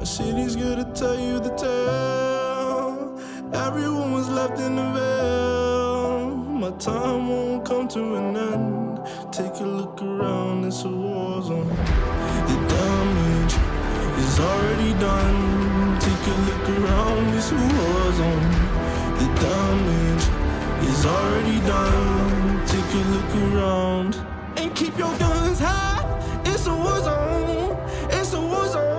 city's gonna tell you the tale. Everyone was left in the veil. My time won't come to an end. Take a look around, it's a war zone. The damage is already done. Take a look around, it's a war zone. The damage is already done. Take a look around and keep your guns high. It's a war zone. It's a war zone.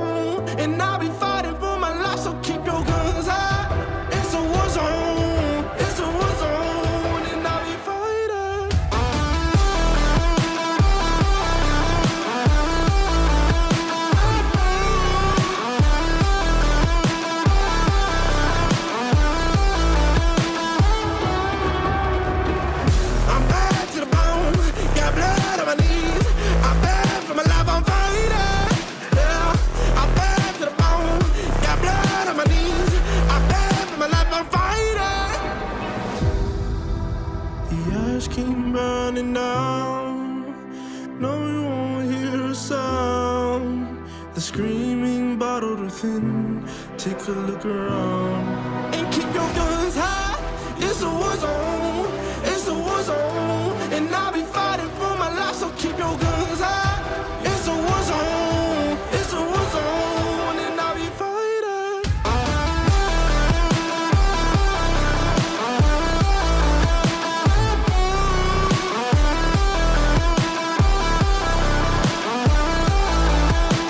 And I'll be fighting for my life, so keep your guns high. It's a war zone. It's a war zone. And I'll be fighting. I'm bad to the bone. Got blood on my knees. I'm bad for my life, I'm fighting. Yeah, I'm bad to the bone. Got blood on my knees. I'm bad for my life, I'm fighting. The ash keep burning down. No, you won't hear a sound. The screaming bottled within. Take a look around and keep your guns high. It's a war zone. It's a war zone. And I'll be fighting for my life, so keep your guns high. It's a war zone. It's a war zone. And I'll be fighting.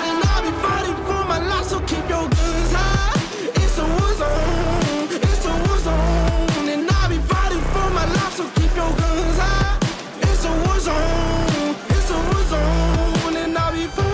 And I'll be fighting for my life, so keep your guns high. It's a war zone. It's a war zone. And I'll be fighting for my life, so keep your guns high. It's a war zone. It's a war zone. And I'll be fighting.